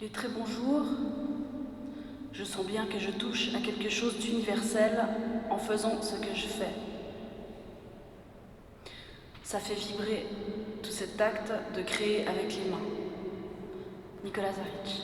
Les très bons jours, je sens bien que je touche à quelque chose d'universel en faisant ce que je fais. Ça fait vibrer tout cet acte de créer avec les mains. Nicolas Zaric.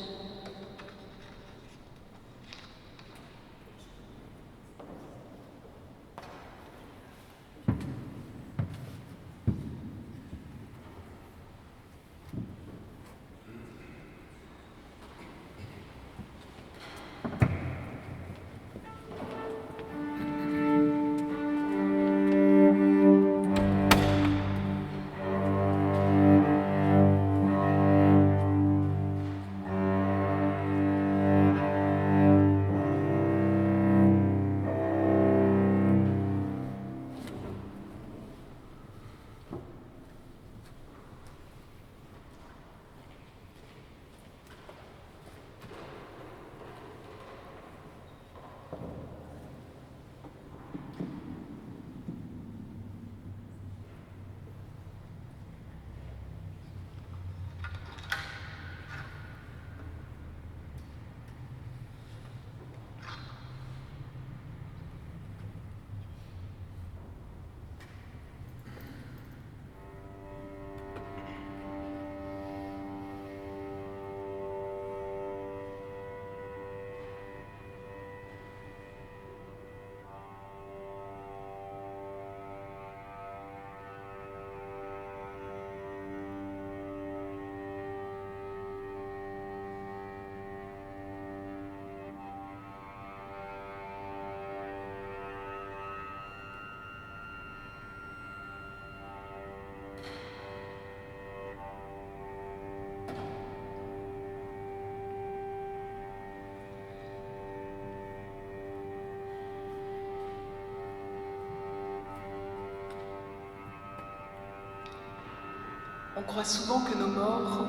On croit souvent que nos morts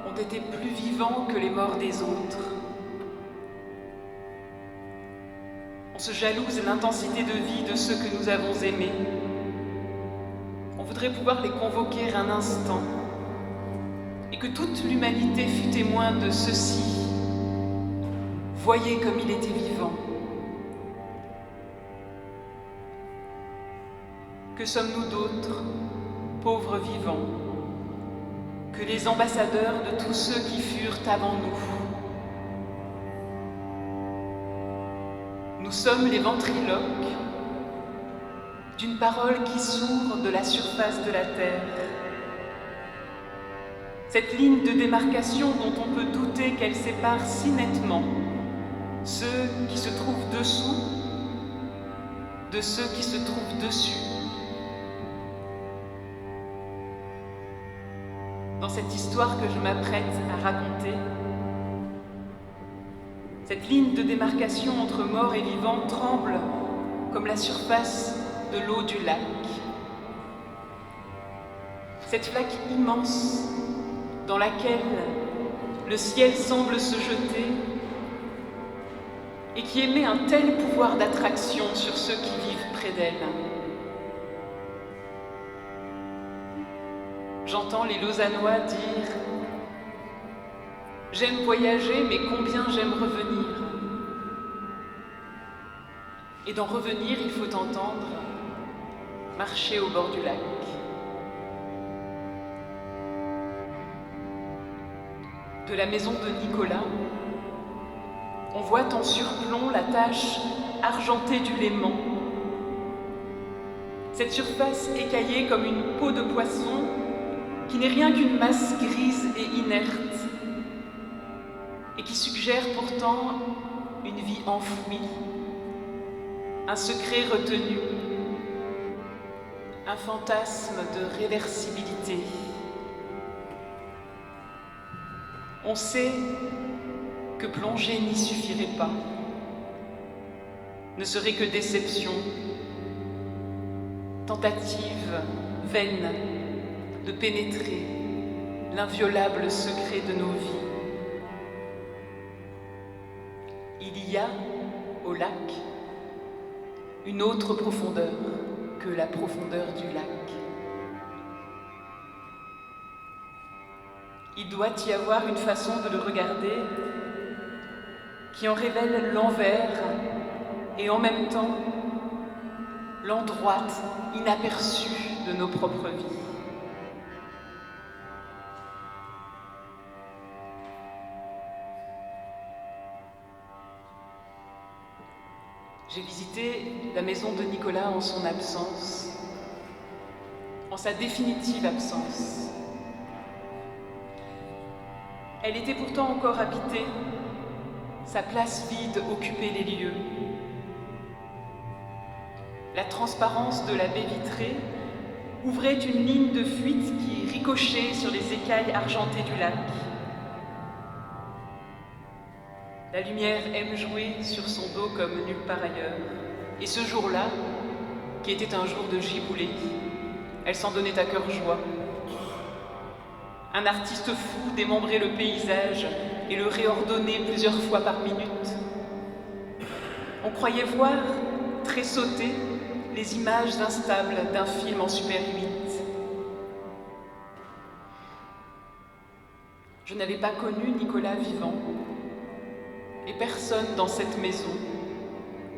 ont été plus vivants que les morts des autres. On se jalouse l'intensité de vie de ceux que nous avons aimés. On voudrait pouvoir les convoquer un instant et que toute l'humanité fût témoin de ceci. Voyez comme il était vivant. Que sommes-nous d'autres, pauvres vivants, que les ambassadeurs de tous ceux qui furent avant nous? Nous sommes les ventriloques d'une parole qui sourd de la surface de la terre. Cette ligne de démarcation dont on peut douter qu'elle sépare si nettement ceux qui se trouvent dessous de ceux qui se trouvent dessus. Dans cette histoire que je m'apprête à raconter, cette ligne de démarcation entre mort et vivant tremble comme la surface de l'eau du lac. Cette flaque immense dans laquelle le ciel semble se jeter et qui émet un tel pouvoir d'attraction sur ceux qui vivent près d'elle. J'entends les Lausannois dire « J'aime voyager, mais combien j'aime revenir ?» Et d'en revenir, il faut entendre « Marcher au bord du lac ». De la maison de Nicolas, on voit en surplomb la tache argentée du Léman. Cette surface écaillée comme une peau de poisson qui n'est rien qu'une masse grise et inerte, et qui suggère pourtant une vie enfouie, un secret retenu, un fantasme de réversibilité. On sait que plonger n'y suffirait pas, ne serait que déception, tentative vaine de pénétrer l'inviolable secret de nos vies. Il y a, au lac, une autre profondeur que la profondeur du lac. Il doit y avoir une façon de le regarder qui en révèle l'envers et en même temps l'endroite inaperçue de nos propres vies. J'ai visité la maison de Nicolas en son absence, en sa définitive absence. Elle était pourtant encore habitée, sa place vide occupait les lieux. La transparence de la baie vitrée ouvrait une ligne de fuite qui ricochait sur les écailles argentées du lac. La lumière aime jouer sur son dos comme nulle part ailleurs. Et ce jour-là, qui était un jour de giboulée, elle s'en donnait à cœur joie. Un artiste fou démembrait le paysage et le réordonnait plusieurs fois par minute. On croyait voir tressauter les images instables d'un film en Super 8. Je n'avais pas connu Nicolas vivant, et personne dans cette maison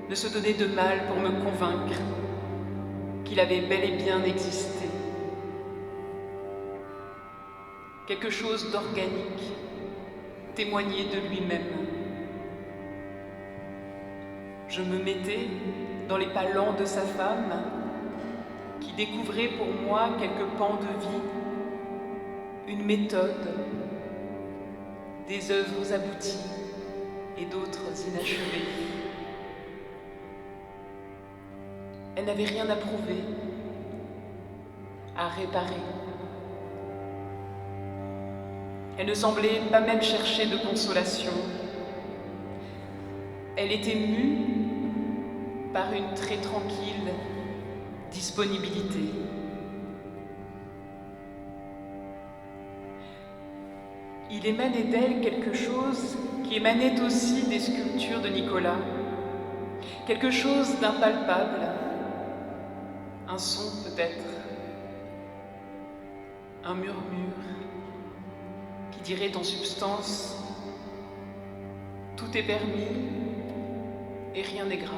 ne se donnait de mal pour me convaincre qu'il avait bel et bien existé. Quelque chose d'organique témoignait de lui-même. Je me mettais dans les pas lents de sa femme, qui découvrait pour moi quelques pans de vie, une méthode, des œuvres abouties et d'autres inachevées. Elle n'avait rien à prouver, à réparer. Elle ne semblait pas même chercher de consolation. Elle était mue par une très tranquille disponibilité. Il émanait d'elle quelque chose qui émanait aussi des sculptures de Nicolas, quelque chose d'impalpable, un son peut-être, un murmure qui dirait en substance « tout est permis et rien n'est grave ».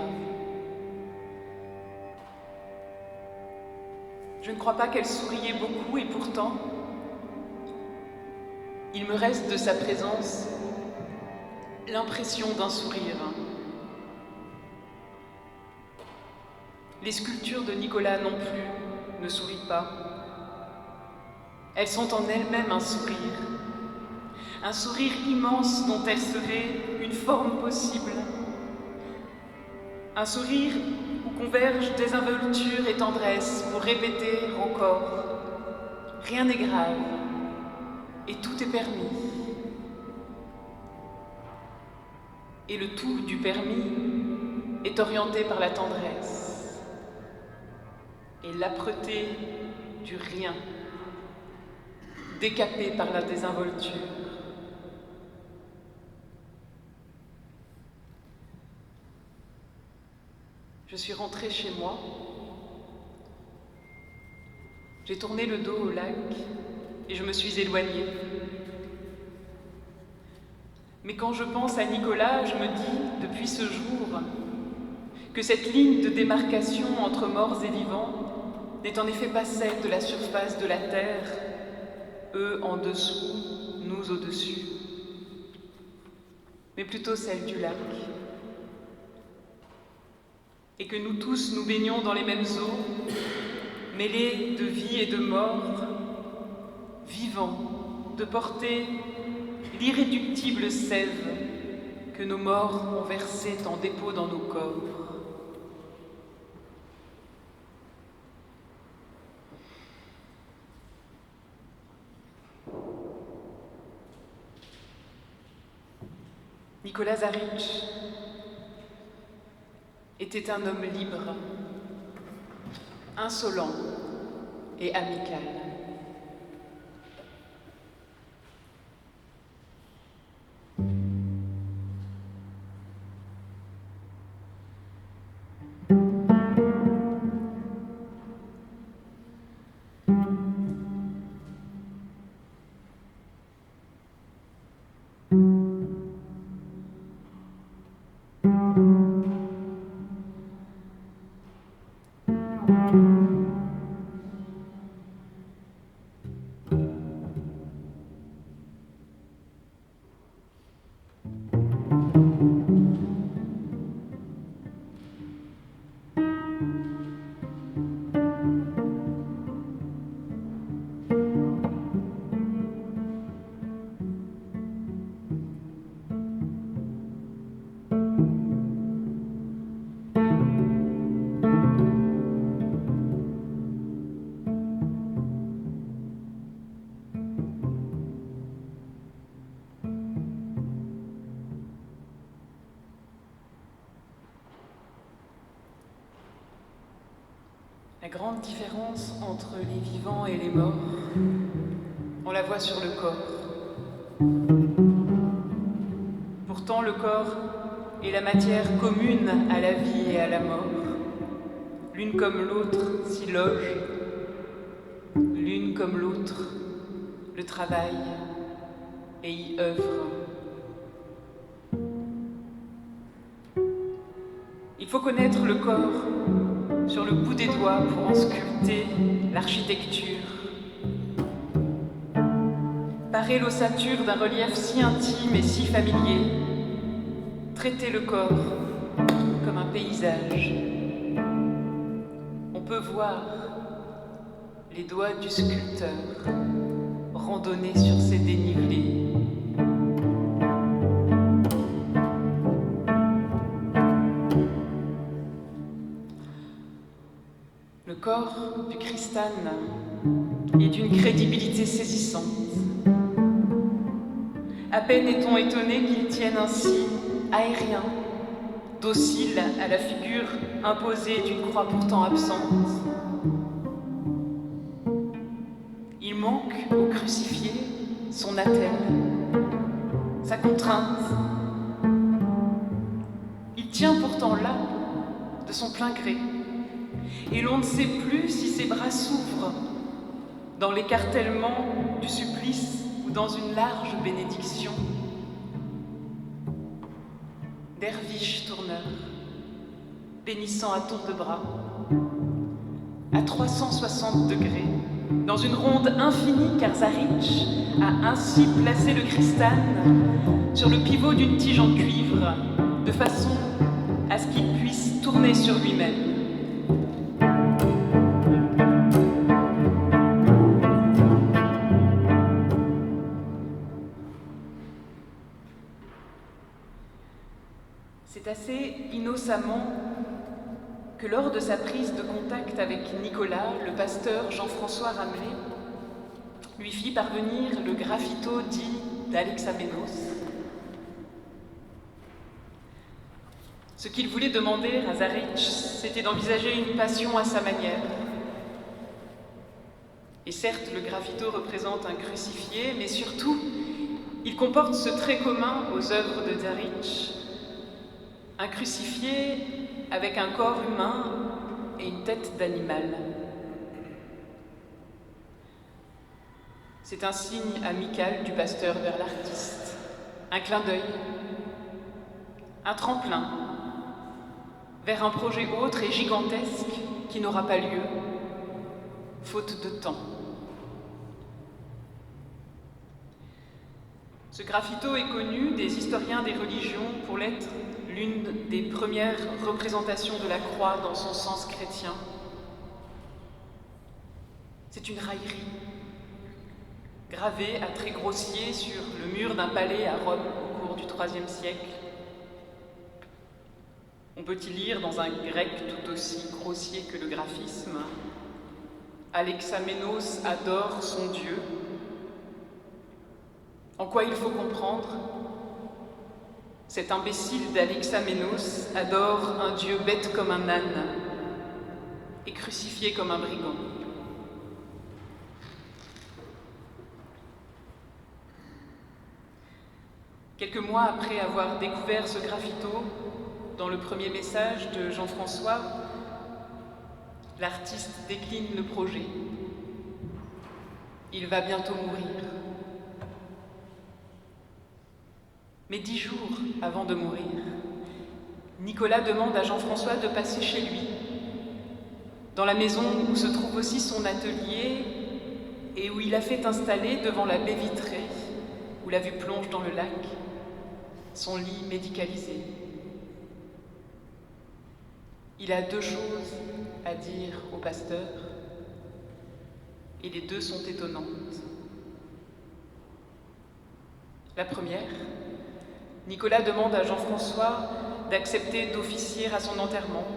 Je ne crois pas qu'elle souriait beaucoup et pourtant, il me reste de sa présence l'impression d'un sourire. Les sculptures de Nicolas non plus ne sourient pas. Elles sont en elles-mêmes un sourire immense dont elle serait une forme possible. Un sourire où convergent désinvolture et tendresse pour répéter encore « rien n'est grave et tout est permis ». Et le tout du permis est orienté par la tendresse et l'âpreté du rien, décapé par la désinvolture. Je suis rentrée chez moi, j'ai tourné le dos au lac et je me suis éloignée. Mais quand je pense à Nicolas, je me dis, depuis ce jour, que cette ligne de démarcation entre morts et vivants n'est en effet pas celle de la surface de la Terre, eux en dessous, nous au-dessus, mais plutôt celle du lac. Et que nous tous nous baignons dans les mêmes eaux, mêlés de vie et de mort, vivants, de porter l'irréductible sève que nos morts ont versée en dépôt dans nos corps. Nicolas Zaric était un homme libre, insolent et amical. La grande différence entre les vivants et les morts, on la voit sur le corps. Pourtant, le corps est la matière commune à la vie et à la mort. L'une comme l'autre s'y loge, l'une comme l'autre le travaille et y œuvre. Il faut connaître le corps sur le bout des doigts pour en sculpter l'architecture. Parer l'ossature d'un relief si intime et si familier, traiter le corps comme un paysage. On peut voir les doigts du sculpteur randonner sur ces dénivelés. Le corps du Christane est d'une crédibilité saisissante. À peine est-on étonné qu'il tienne ainsi, aérien, docile à la figure imposée d'une croix pourtant absente. Il manque au crucifié son attelle, sa contrainte. Il tient pourtant là, de son plein gré, et l'on ne sait plus si ses bras s'ouvrent dans l'écartèlement du supplice ou dans une large bénédiction. Derviche tourneur, bénissant à tour de bras, à 360 degrés, dans une ronde infinie, car Zaritch a ainsi placé le Christane sur le pivot d'une tige en cuivre, de façon à ce qu'il puisse tourner sur lui-même. C'est assez innocemment que lors de sa prise de contact avec Nicolas, le pasteur Jean-François Rabelais lui fit parvenir le graffito dit d'Alexamenos. Ce qu'il voulait demander à Zaritch, c'était d'envisager une passion à sa manière. Et certes, le graffito représente un crucifié, mais surtout, il comporte ce trait commun aux œuvres de Zaritch. Un crucifié avec un corps humain et une tête d'animal. C'est un signe amical du pasteur vers l'artiste, un clin d'œil, un tremplin vers un projet autre et gigantesque qui n'aura pas lieu, faute de temps. Ce graffito est connu des historiens des religions pour l'être l'une des premières représentations de la croix dans son sens chrétien. C'est une raillerie, gravée à traits grossiers sur le mur d'un palais à Rome au cours du IIIe siècle. On peut y lire dans un grec tout aussi grossier que le graphisme « Alexamenos adore son Dieu ». En quoi il faut comprendre ? Cet imbécile d'Alexamenos adore un Dieu bête comme un âne et crucifié comme un brigand. Quelques mois après avoir découvert ce graffito, dans le premier message de Jean-François, l'artiste décline le projet. Il va bientôt mourir. Mais 10 jours avant de mourir, Nicolas demande à Jean-François de passer chez lui, dans la maison où se trouve aussi son atelier et où il a fait installer devant la baie vitrée, où la vue plonge dans le lac, son lit médicalisé. Il a 2 choses à dire au pasteur, et les 2 sont étonnantes. La première, Nicolas demande à Jean-François d'accepter d'officier à son enterrement.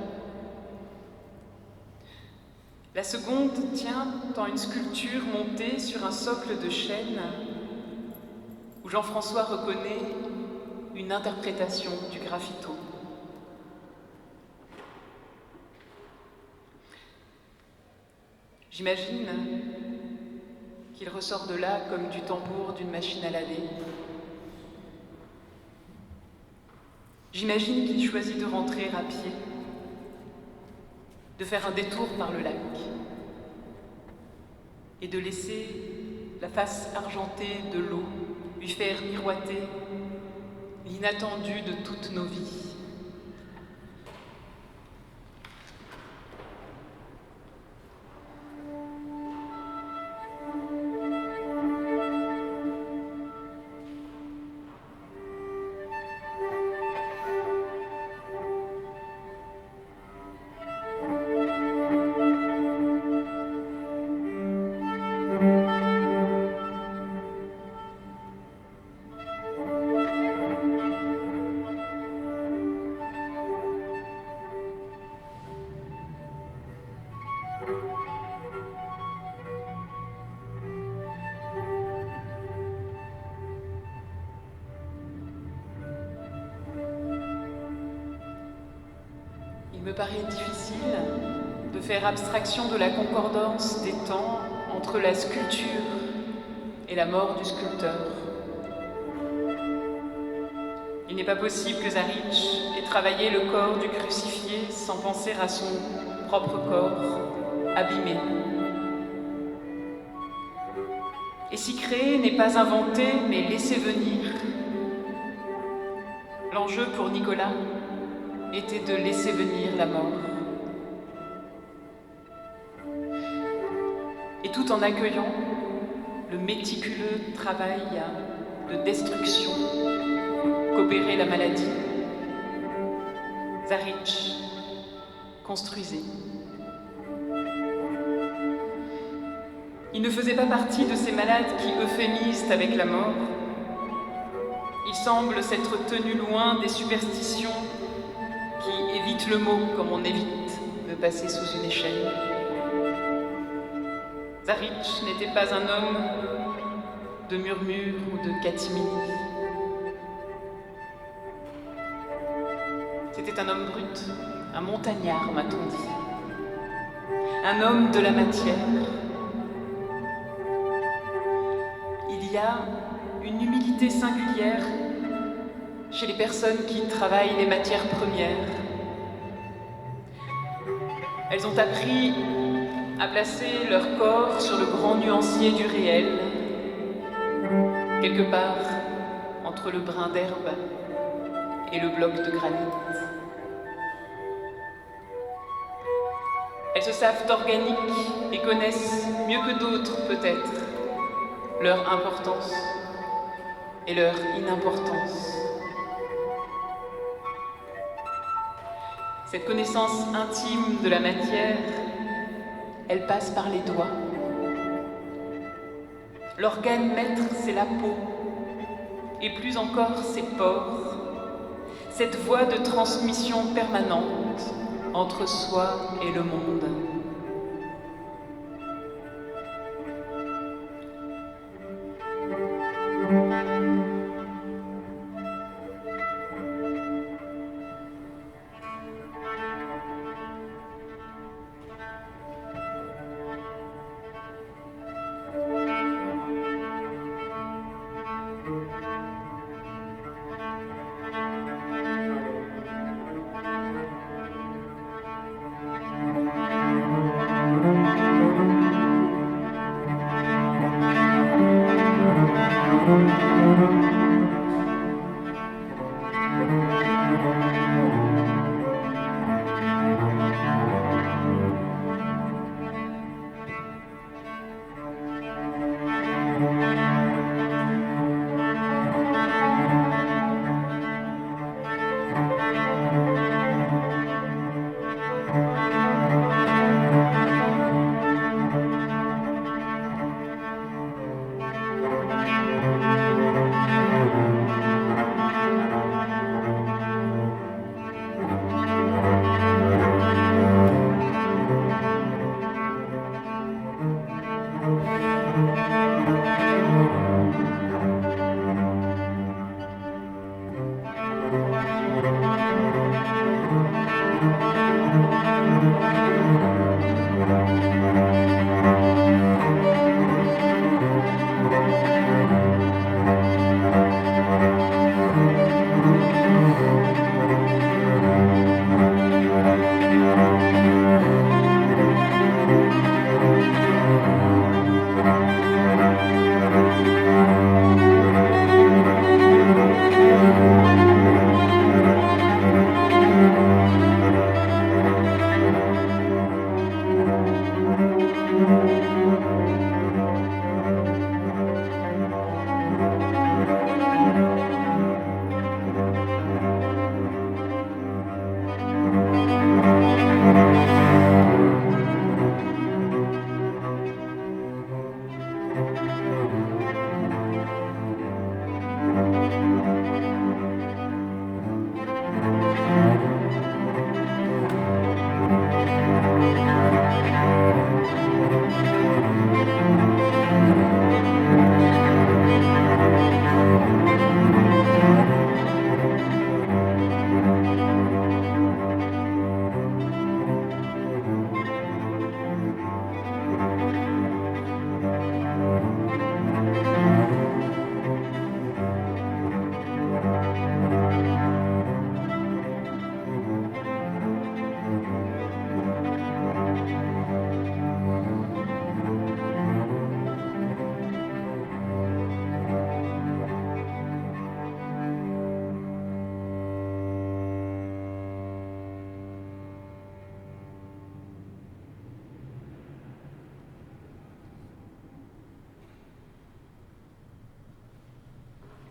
La seconde tient en une sculpture montée sur un socle de chêne où Jean-François reconnaît une interprétation du graffito. J'imagine qu'il ressort de là comme du tambour d'une machine à laver. J'imagine qu'il choisit de rentrer à pied, de faire un détour par le lac et de laisser la face argentée de l'eau lui faire miroiter l'inattendu de toutes nos vies. Il me paraît difficile de faire abstraction de la concordance des temps entre la sculpture et la mort du sculpteur. Il n'est pas possible que Zaric ait travaillé le corps du crucifié sans penser à son propre corps abîmé. Et si créer n'est pas inventer, mais laisser venir, l'enjeu pour Nicolas était de laisser venir la mort. Et tout en accueillant le méticuleux travail de destruction qu'opérait la maladie, Zaric construisait. Il ne faisait pas partie de ces malades qui euphémisent avec la mort. Il semble s'être tenu loin des superstitions qui évite le mot comme on évite de passer sous une échelle. Zaric n'était pas un homme de murmure ou de catimini. C'était un homme brut, un montagnard, m'a-t-on dit. Un homme de la matière. Il y a une humilité singulière chez les personnes qui travaillent les matières premières. Elles ont appris à placer leur corps sur le grand nuancier du réel, quelque part entre le brin d'herbe et le bloc de granit. Elles se savent organiques et connaissent mieux que d'autres peut-être leur importance et leur inimportance. Cette connaissance intime de la matière, elle passe par les doigts. L'organe maître, c'est la peau, et plus encore ses pores, cette voie de transmission permanente entre soi et le monde.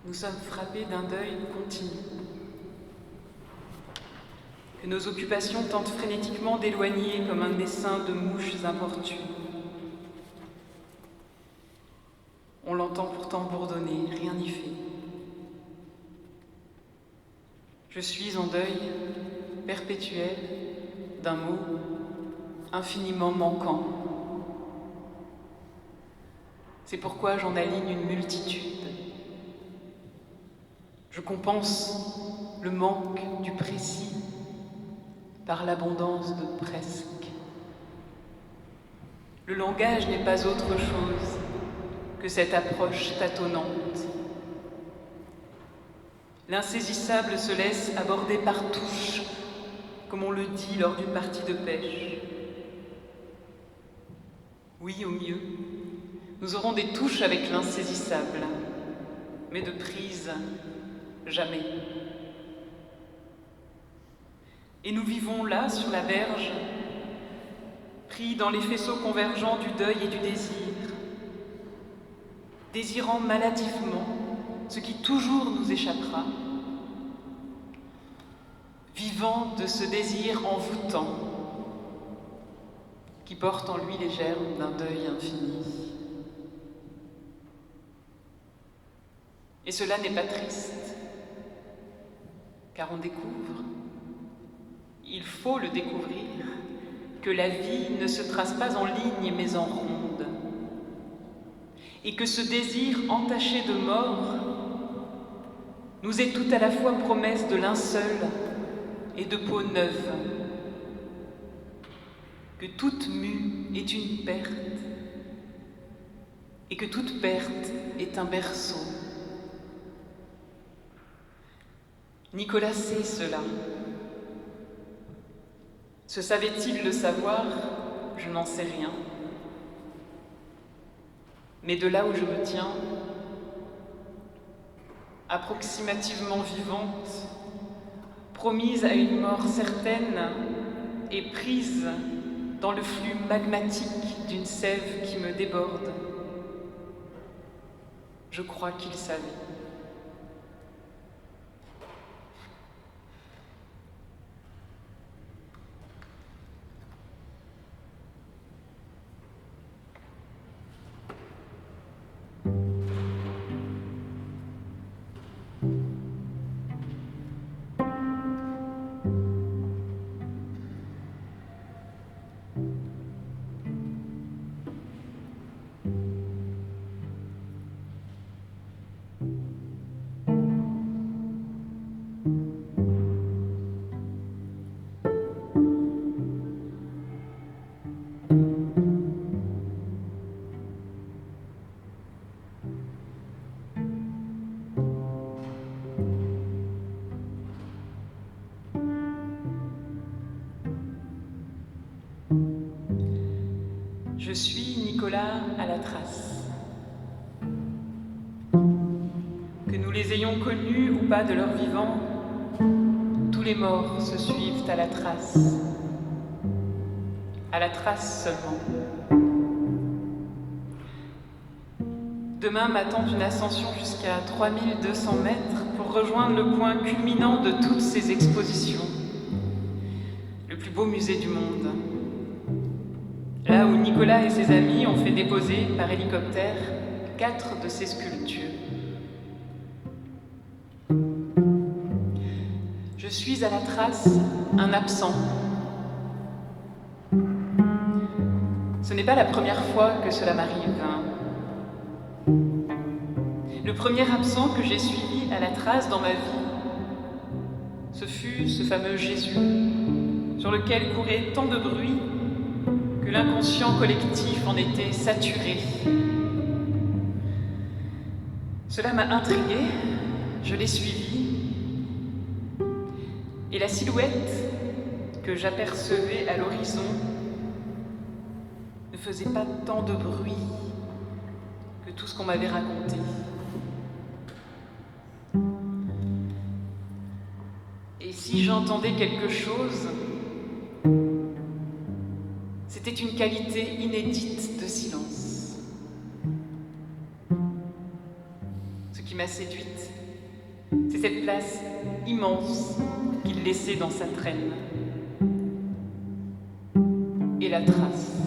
Nous sommes frappés d'un deuil continu, que nos occupations tentent frénétiquement d'éloigner comme un essaim de mouches importunes. On l'entend pourtant bourdonner, rien n'y fait. Je suis en deuil perpétuel d'un mot infiniment manquant. C'est pourquoi j'en aligne une multitude. Je compense le manque du précis par l'abondance de presque. Le langage n'est pas autre chose que cette approche tâtonnante. L'insaisissable se laisse aborder par touches, comme on le dit lors d'une partie de pêche. Oui, au mieux, nous aurons des touches avec l'insaisissable, mais de prise, jamais. Et nous vivons là, sur la berge, pris dans les faisceaux convergents du deuil et du désir, désirant maladivement ce qui toujours nous échappera, vivant de ce désir envoûtant qui porte en lui les germes d'un deuil infini. Et cela n'est pas triste, car on découvre, il faut le découvrir, que la vie ne se trace pas en ligne mais en ronde, et que ce désir entaché de mort nous est tout à la fois promesse de linceul et de peau neuve, que toute mue est une perte, et que toute perte est un berceau. Nicolas sait cela. Se savait-il le savoir? Je n'en sais rien. Mais de là où je me tiens, approximativement vivante, promise à une mort certaine et prise dans le flux magmatique d'une sève qui me déborde, je crois qu'il savait. Je suis Nicolas à la trace. Que nous les ayons connus ou pas de leur vivant, tous les morts se suivent à la trace seulement. Demain m'attend une ascension jusqu'à 3200 mètres pour rejoindre le point culminant de toutes ces expositions, le plus beau musée du monde. Là où Nicolas et ses amis ont fait déposer par hélicoptère 4 de ses sculptures. Je suis à la trace un absent. Ce n'est pas la première fois que cela m'arrive. Le premier absent que j'ai suivi à la trace dans ma vie, ce fut ce fameux Jésus, sur lequel courait tant de bruit que l'inconscient collectif en était saturé. Cela m'a intriguée, je l'ai suivi, et la silhouette que j'apercevais à l'horizon ne faisait pas tant de bruit que tout ce qu'on m'avait raconté. Et si j'entendais quelque chose, c'était une qualité inédite de silence. Ce qui m'a séduite, c'est cette place immense qu'il laissait dans sa traîne. Et la trace.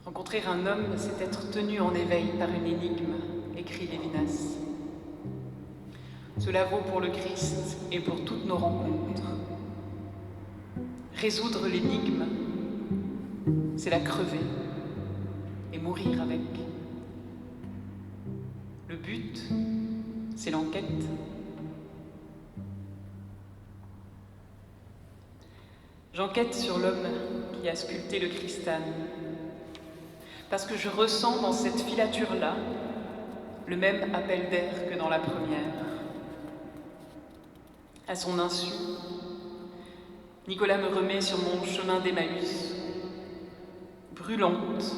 Rencontrer un homme, c'est être tenu en éveil par une énigme, écrit Lévinas. Cela vaut pour le Christ et pour toutes nos rencontres. Résoudre l'énigme, c'est la crever et mourir avec. Le but, c'est l'enquête. J'enquête sur l'homme qui a sculpté le Christane, parce que je ressens dans cette filature-là le même appel d'air que dans la première. À son insu, Nicolas me remet sur mon chemin d'Emmaüs, brûlante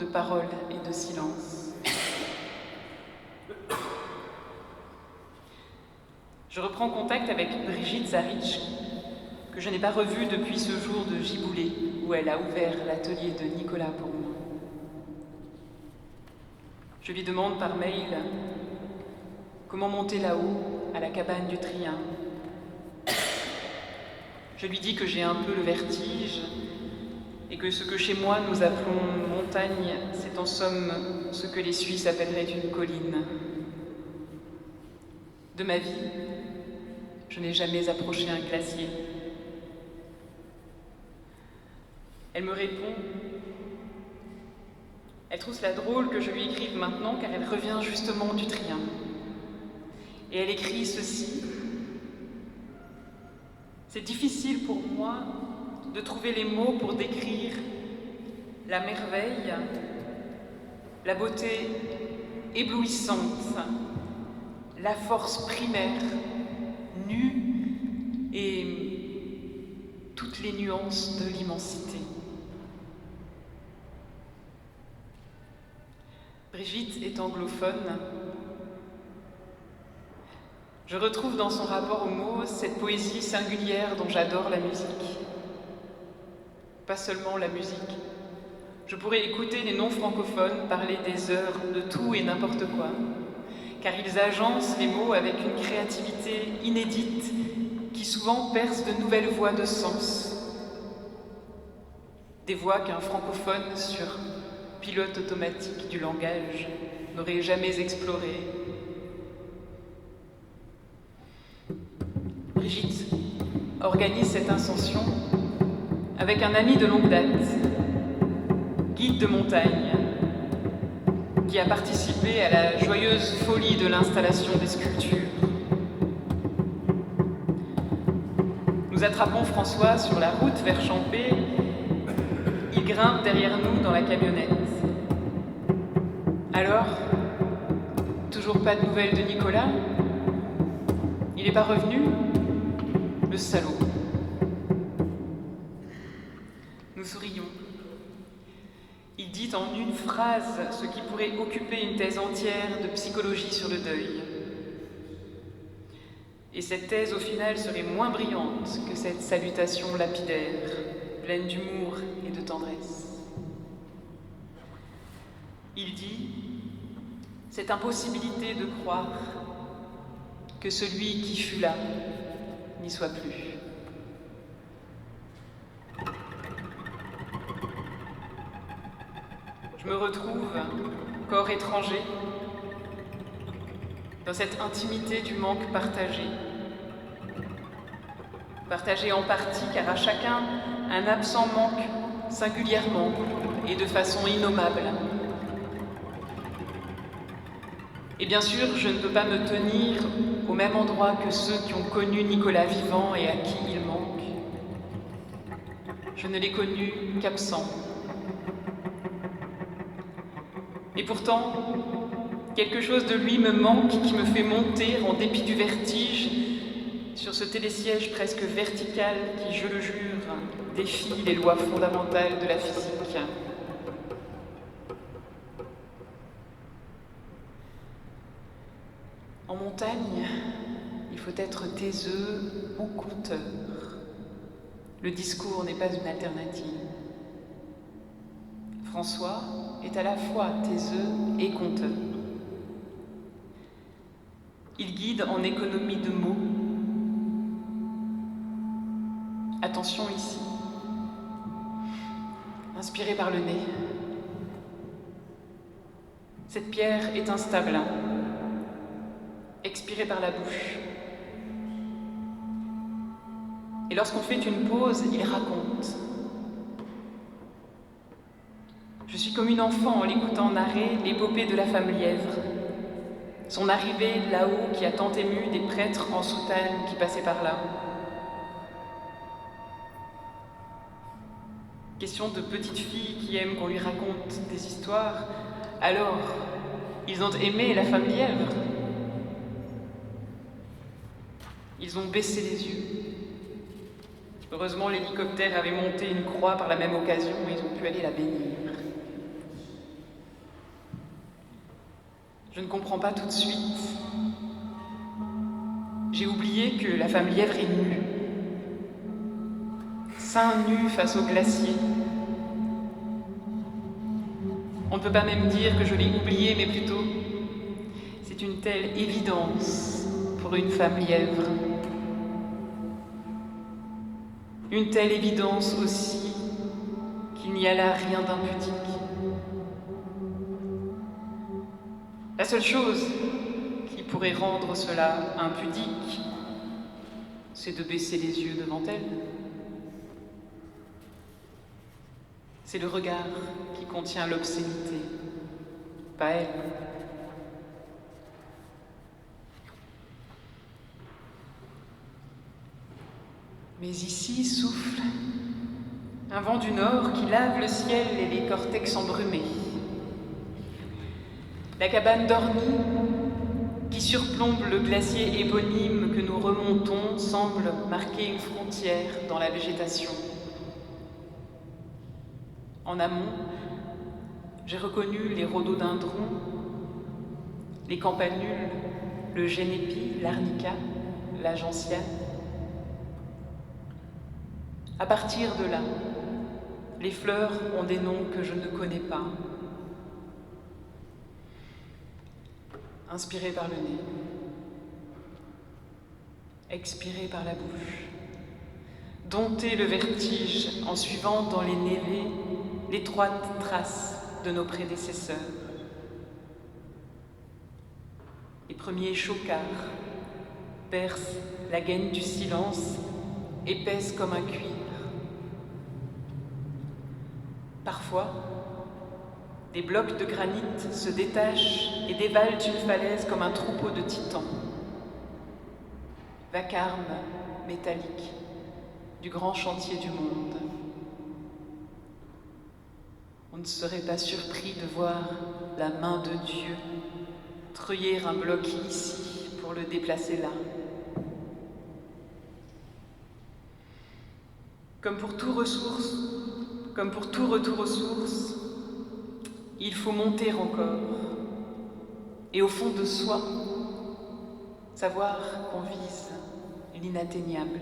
de paroles et de silence. Je reprends contact avec Brigitte Zarich, que je n'ai pas revue depuis ce jour de Giboulé, où elle a ouvert l'atelier de Nicolas pour moi. Je lui demande par mail comment monter là-haut, à la cabane du Trien. Je lui dis que j'ai un peu le vertige et que ce que chez moi nous appelons montagne, c'est en somme ce que les Suisses appelleraient une colline. De ma vie, je n'ai jamais approché un glacier. Elle me répond. Elle trouve cela drôle que je lui écrive maintenant car elle revient justement du Trien. Et elle écrit ceci. C'est difficile pour moi de trouver les mots pour décrire la merveille, la beauté éblouissante, la force primaire, nue et toutes les nuances de l'immensité. Brigitte est anglophone. Je retrouve dans son rapport aux mots cette poésie singulière dont j'adore la musique. Pas seulement la musique. Je pourrais écouter les non-francophones parler des heures de tout et n'importe quoi, car ils agencent les mots avec une créativité inédite qui souvent perce de nouvelles voies de sens. Des voies qu'un francophone sur pilote automatique du langage n'aurait jamais explorées. Brigitte organise cette ascension avec un ami de longue date, guide de montagne, qui a participé à la joyeuse folie de l'installation des sculptures. Nous attrapons François sur la route vers Champé. Il grimpe derrière nous dans la camionnette. Alors, toujours pas de nouvelles de Nicolas? Il n'est pas revenu? Le salaud. Nous sourions. Il dit en une phrase ce qui pourrait occuper une thèse entière de psychologie sur le deuil. Et cette thèse, au final, serait moins brillante que cette salutation lapidaire. pleine d'humour et de tendresse. Il dit cette impossibilité de croire que celui qui fut là n'y soit plus. Je me retrouve, corps étranger, dans cette intimité du manque partagé. Partagé en partie car à chacun, un absent manque singulièrement et de façon innommable. Et bien sûr, je ne peux pas me tenir au même endroit que ceux qui ont connu Nicolas vivant et à qui il manque. Je ne l'ai connu qu'absent. Et pourtant, quelque chose de lui me manque qui me fait monter, en dépit du vertige, sur ce télésiège presque vertical qui, je le jure, défie les lois fondamentales de la physique. En montagne, il faut être taiseux ou conteur. Le discours n'est pas une alternative. François est à la fois taiseux et conteur. Il guide en économie de mots. Attention ici. Inspiré par le nez. Cette pierre est instable. Expiré par la bouche. Et lorsqu'on fait une pause, il raconte. Je suis comme une enfant en l'écoutant narrer l'épopée de la femme lièvre. Son arrivée là-haut qui a tant ému des prêtres en soutane qui passaient par là. Question de petite fille qui aime qu'on lui raconte des histoires. Alors, ils ont aimé la femme lièvre. Ils ont baissé les yeux. Heureusement, l'hélicoptère avait monté une croix par la même occasion et ils ont pu aller la bénir. Je ne comprends pas tout de suite. J'ai oublié que la femme lièvre est nue. Seins nus face au glacier. On ne peut pas même dire que je l'ai oublié, mais plutôt, c'est une telle évidence pour une femme lièvre. Une telle évidence aussi qu'il n'y a là rien d'impudique. La seule chose qui pourrait rendre cela impudique, c'est de baisser les yeux devant elle. C'est le regard qui contient l'obscénité, pas elle. Mais ici souffle un vent du nord qui lave le ciel et les cortex embrumés. La cabane d'Orny, qui surplombe le glacier éponyme que nous remontons, semble marquer une frontière dans la végétation. En amont, j'ai reconnu les rhododendrons, les campanules, le génépi, l'arnica, la gentiane. À partir de là, les fleurs ont des noms que je ne connais pas. Inspiré par le nez, expiré par la bouche, dompter le vertige en suivant dans les névés l'étroite trace de nos prédécesseurs. Les premiers chocards percent la gaine du silence, épaisse comme un cuir. Parfois, des blocs de granit se détachent et dévalent une falaise comme un troupeau de titans. Vacarme métallique du grand chantier du monde. On ne serait pas surpris de voir la main de Dieu treuiller un bloc ici pour le déplacer là. Comme pour tout retour aux sources, il faut monter encore, et au fond de soi, savoir qu'on vise l'inatteignable.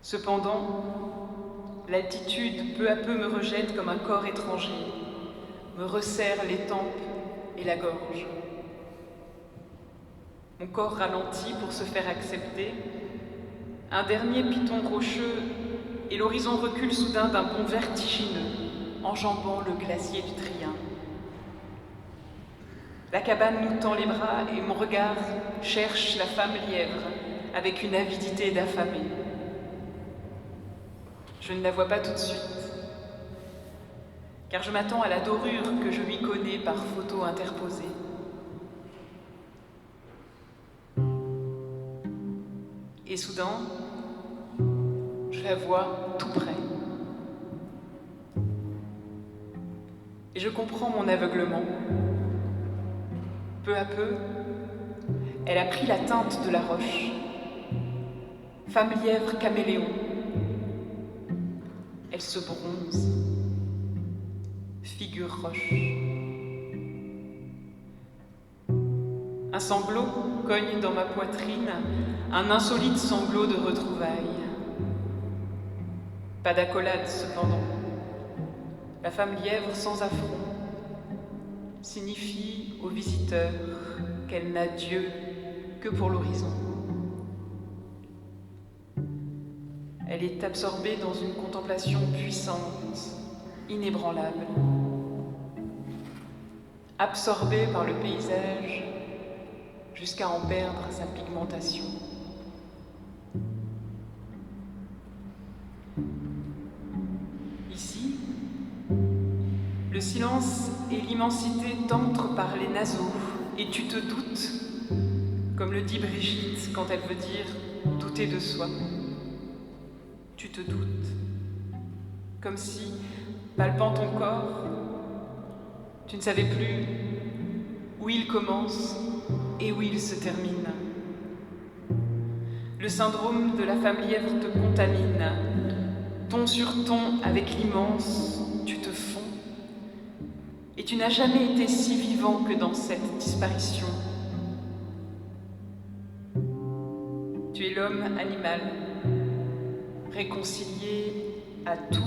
Cependant, l'altitude peu à peu me rejette comme un corps étranger, me resserre les tempes et la gorge. Mon corps ralentit pour se faire accepter. Un dernier piton rocheux et l'horizon recule soudain d'un bond vertigineux, enjambant le glacier du Trien. La cabane nous tend les bras et mon regard cherche la femme lièvre avec une avidité d'affamé. Je ne la vois pas tout de suite, car je m'attends à la dorure que je lui connais par photo interposée. Et soudain, je la vois tout près. Et je comprends mon aveuglement. Peu à peu, elle a pris la teinte de la roche. Femme lièvre caméléon. Elle se bronze. Figure roche. Un sanglot cogne dans ma poitrine, un insolite sanglot de retrouvailles. Pas d'accolade cependant. La femme lièvre sans affront signifie aux visiteurs qu'elle n'a Dieu que pour l'horizon. Elle est absorbée dans une contemplation puissante, inébranlable. Absorbée par le paysage jusqu'à en perdre sa pigmentation. Ici, le silence et l'immensité t'entrent par les naseaux et tu te doutes, comme le dit Brigitte quand elle veut dire douter de soi. Tu te doutes, comme si, palpant ton corps, tu ne savais plus où il commence et où il se termine. Le syndrome de la femme lièvre te contamine. Ton sur ton avec l'immense, tu te fonds. Et tu n'as jamais été si vivant que dans cette disparition. Tu es l'homme animal, réconcilié à tout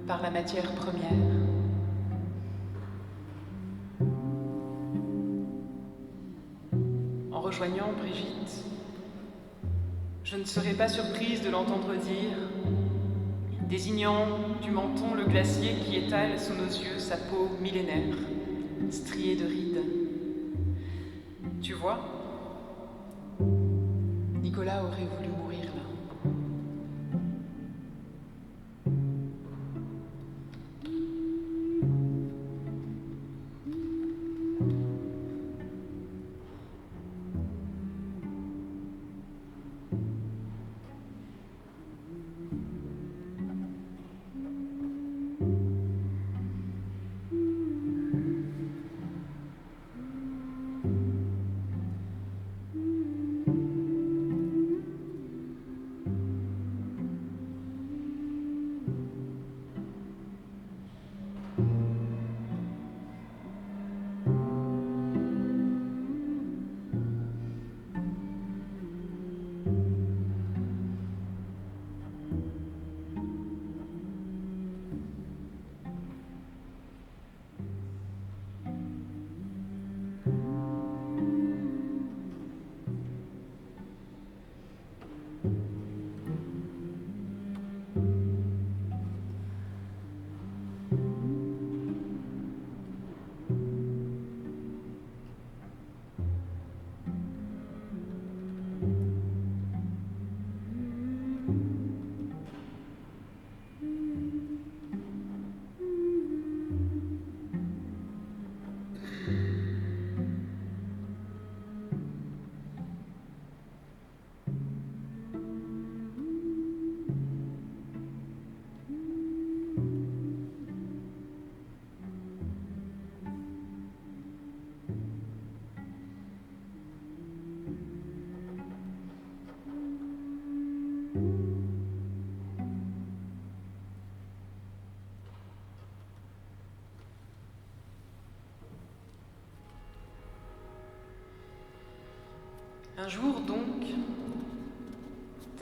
par la matière première. En rejoignant Brigitte, je ne serais pas surprise de l'entendre dire, désignant du menton le glacier qui étale sous nos yeux sa peau millénaire, striée de rides. Tu vois, Nicolas aurait voulu mourir là.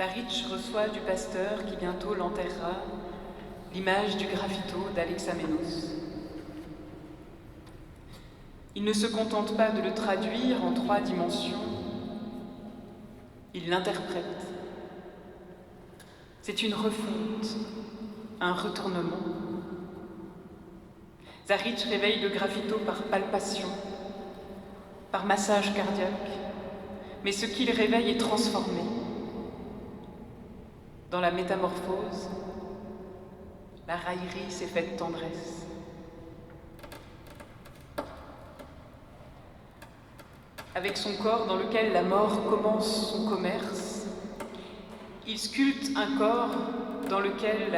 Zarich reçoit du pasteur qui bientôt l'enterrera l'image du graffito d'Alexamenos. Il ne se contente pas de le traduire en 3 dimensions, il l'interprète. C'est une refonte, un retournement. Zarich réveille le graffito par palpation, par massage cardiaque, mais ce qu'il réveille est transformé. Dans la métamorphose, la raillerie s'est faite tendresse. Avec son corps dans lequel la mort commence son commerce, il sculpte un corps dans lequel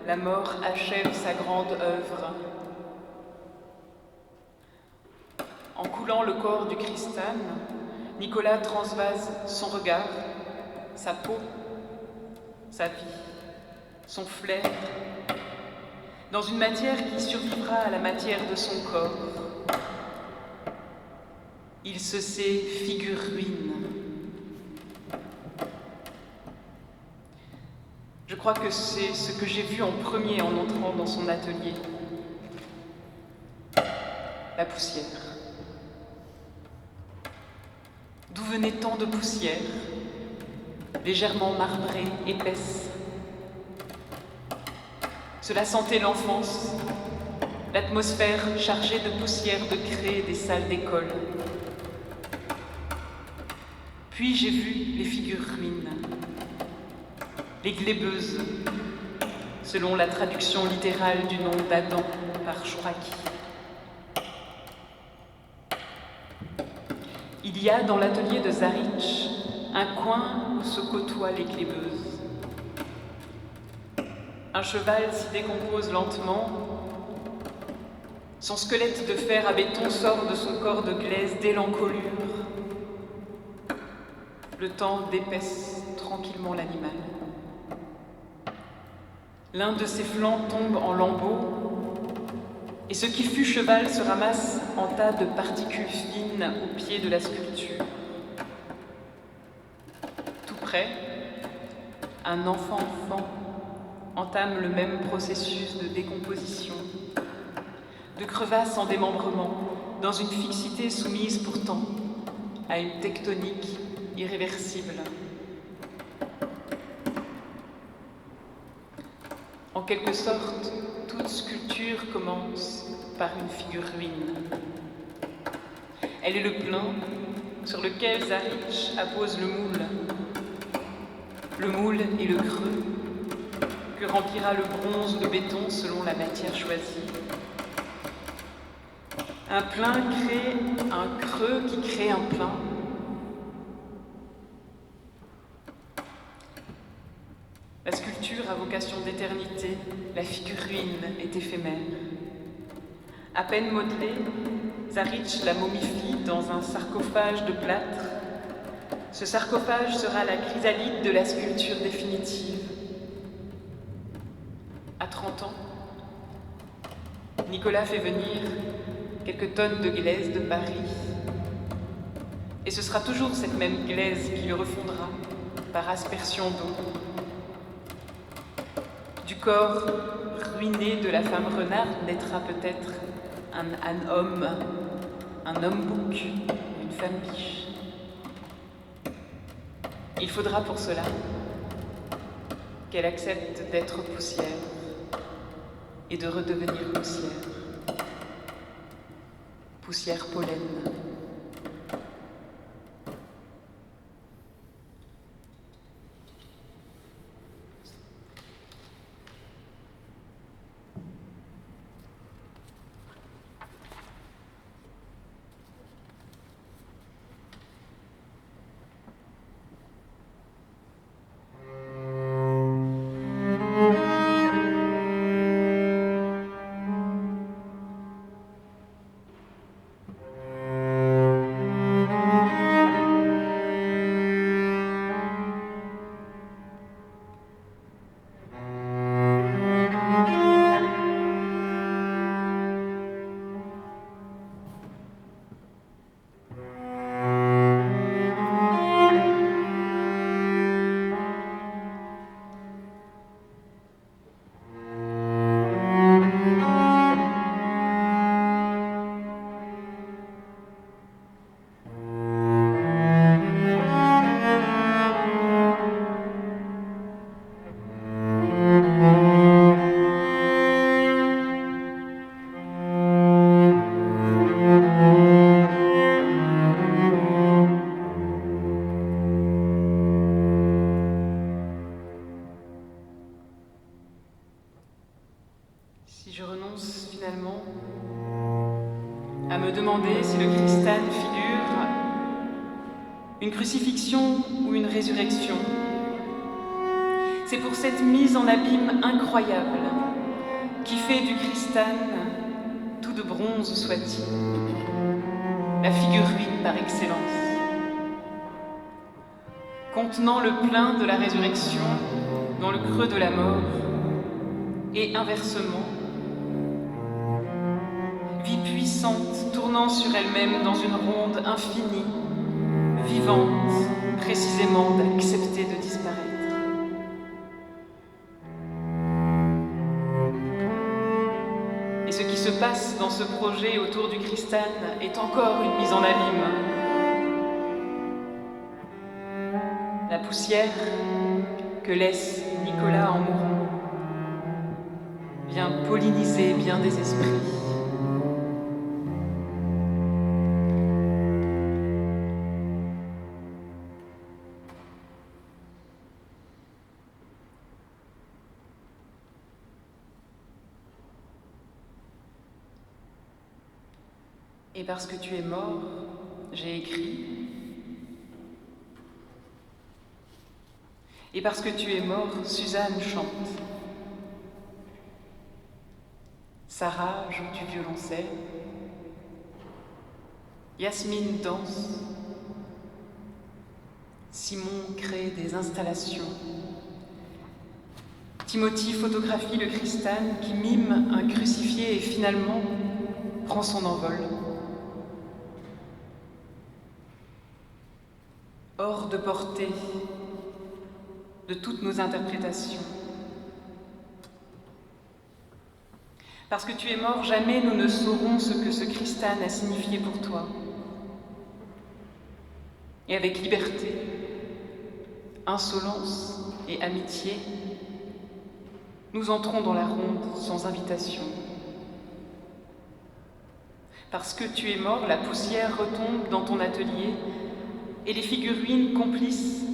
la mort achève sa grande œuvre. En coulant le corps du Christane, Nicolas transvase son regard, sa peau, sa vie, son flair, dans une matière qui survivra à la matière de son corps. Il se sait figure ruine. Je crois que c'est ce que j'ai vu en premier en entrant dans son atelier. La poussière. D'où venait tant de poussière, légèrement marbrée, épaisse? Cela sentait l'enfance, l'atmosphère chargée de poussière de craie des salles d'école. Puis j'ai vu les figures ruines, les glébeuses, selon la traduction littérale du nom d'Adam par Chouraki. Il y a dans l'atelier de Zarich un coin où se côtoient les glébeuses. Un cheval s'y décompose lentement. Son squelette de fer à béton sort de son corps de glaise dès l'encolure. Le temps dépaisse tranquillement l'animal. L'un de ses flancs tombe en lambeaux, et ce qui fut cheval se ramasse en tas de particules fines au pied de la sculpture. Tout près, un enfant entame le même processus de décomposition, de crevasse en démembrement, dans une fixité soumise pourtant à une tectonique irréversible. En quelque sorte, toute sculpture commence par une figure ruine. Elle est le plein sur lequel Zarich appose le moule. Le moule est le creux que remplira le bronze ou le béton selon la matière choisie. Un plein crée un creux qui crée un plein. La sculpture a vocation d'éternité, la figure ruine est éphémère. À peine modelée, Zarich la momifie dans un sarcophage de plâtre. Ce sarcophage sera la chrysalide de la sculpture définitive. À 30 ans, Nicolas fait venir quelques tonnes de glaise de Paris. Et ce sera toujours cette même glaise qui le refondra par aspersion d'eau. Du corps ruiné de la femme renarde naîtra peut-être un homme bouc, une femme biche. Il faudra pour cela qu'elle accepte d'être poussière et de redevenir poussière. Poussière pollen. demander si le Christane figure une crucifixion ou une résurrection. C'est pour cette mise en abîme incroyable qui fait du Christane, tout de bronze soit-il, la figurine par excellence. Contenant le plein de la résurrection dans le creux de la mort, et inversement, vie puissante tournant sur elle-même dans une ronde infinie, vivante, précisément d'accepter de disparaître. Et ce qui se passe dans ce projet autour du Christane est encore une mise en abîme. La poussière que laisse Nicolas en mourant vient polliniser bien des esprits. Et parce que tu es mort, j'ai écrit. Et parce que tu es mort, Suzanne chante. Sarah joue du violoncelle. Yasmine danse. Simon crée des installations. Timothy photographie le Christane qui mime un crucifié et finalement prend son envol. Hors de portée de toutes nos interprétations. Parce que tu es mort, jamais nous ne saurons ce que ce Christane a signifié pour toi. Et avec liberté, insolence et amitié, nous entrons dans la ronde sans invitation. Parce que tu es mort, la poussière retombe dans ton atelier et les figurines complices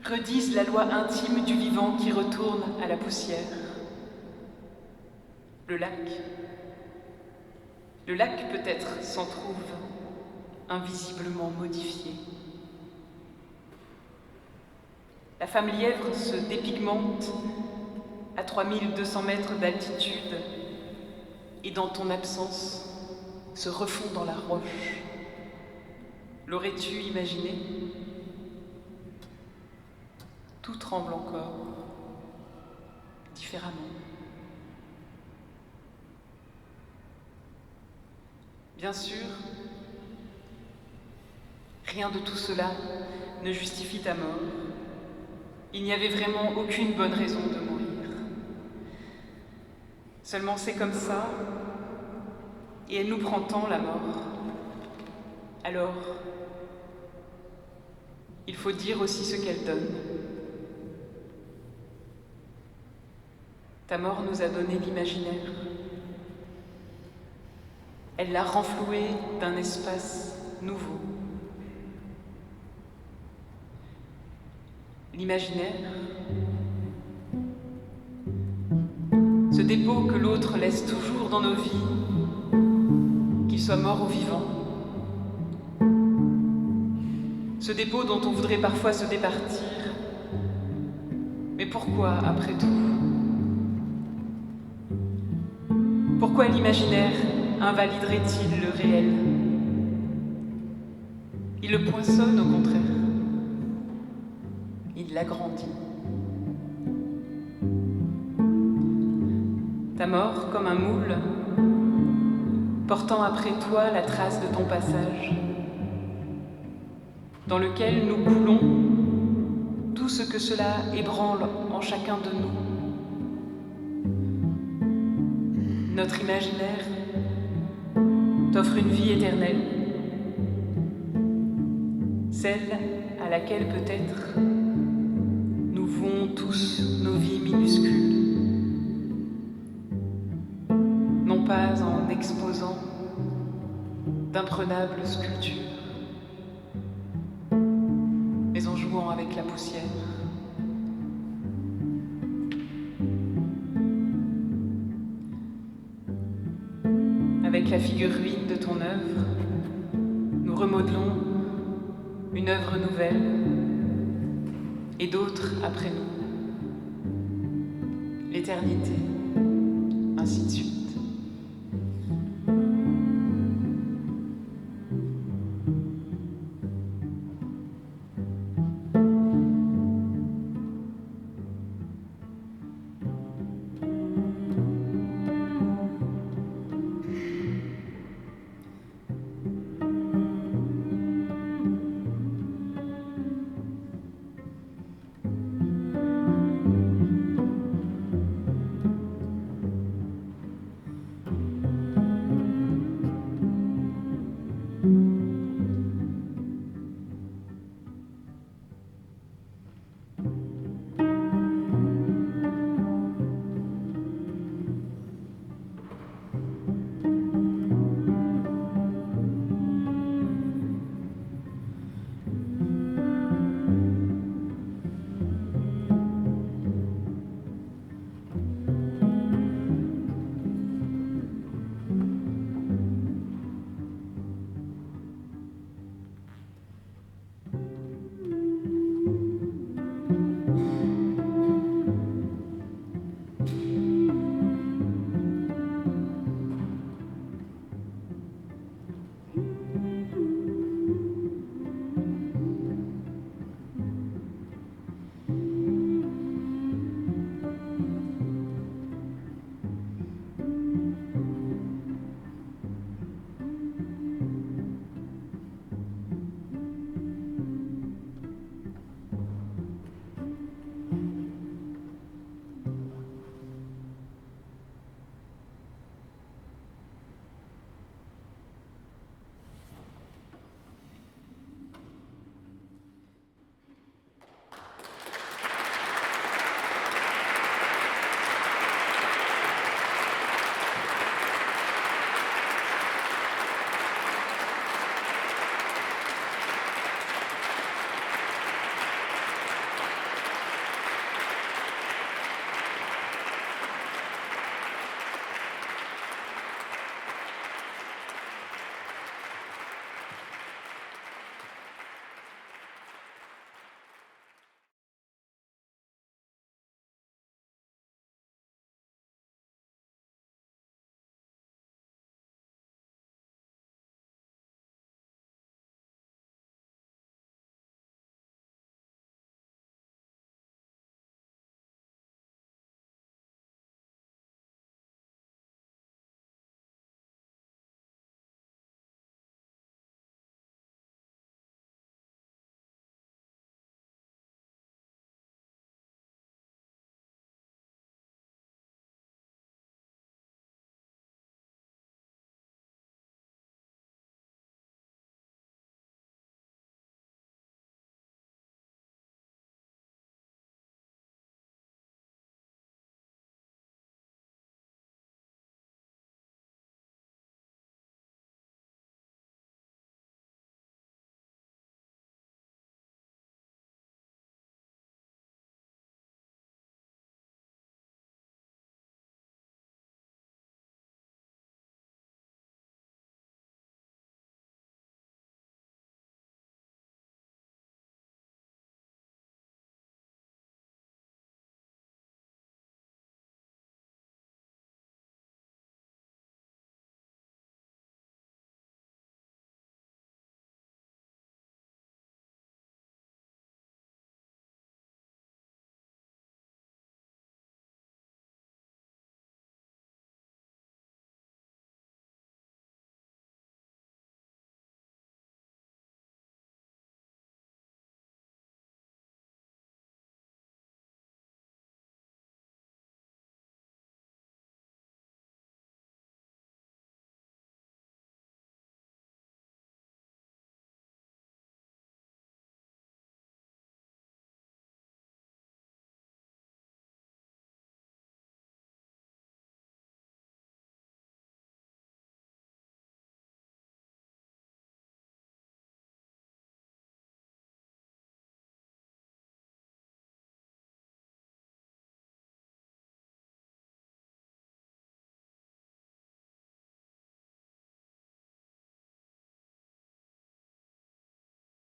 redisent la loi intime du vivant qui retourne à la poussière. Le lac peut-être s'en trouve invisiblement modifié. La femme lièvre se dépigmente à 3200 mètres d'altitude et dans ton absence se refond dans la roche. L'aurais-tu imaginé ? Tout tremble encore, différemment. Bien sûr, rien de tout cela ne justifie ta mort. Il n'y avait vraiment aucune bonne raison de mourir. Seulement c'est comme ça, et elle nous prend tant la mort. Alors, il faut dire aussi ce qu'elle donne. Ta mort nous a donné l'imaginaire. Elle l'a renfloué d'un espace nouveau. L'imaginaire, ce dépôt que l'autre laisse toujours dans nos vies, qu'il soit mort ou vivant. Ce dépôt dont on voudrait parfois se départir. Mais pourquoi, après tout ? Pourquoi l'imaginaire invaliderait-il le réel ? Il le poinçonne au contraire. Il l'agrandit. Ta mort comme un moule, portant après toi la trace de ton passage, dans lequel nous coulons tout ce que cela ébranle en chacun de nous. Notre imaginaire t'offre une vie éternelle, celle à laquelle peut-être nous vouons tous nos vies minuscules, non pas en exposant d'imprenables sculptures, mais en jouant avec la poussière. avec la figurine de ton œuvre, nous remodelons une œuvre nouvelle et d'autres après nous. L'éternité, ainsi de suite.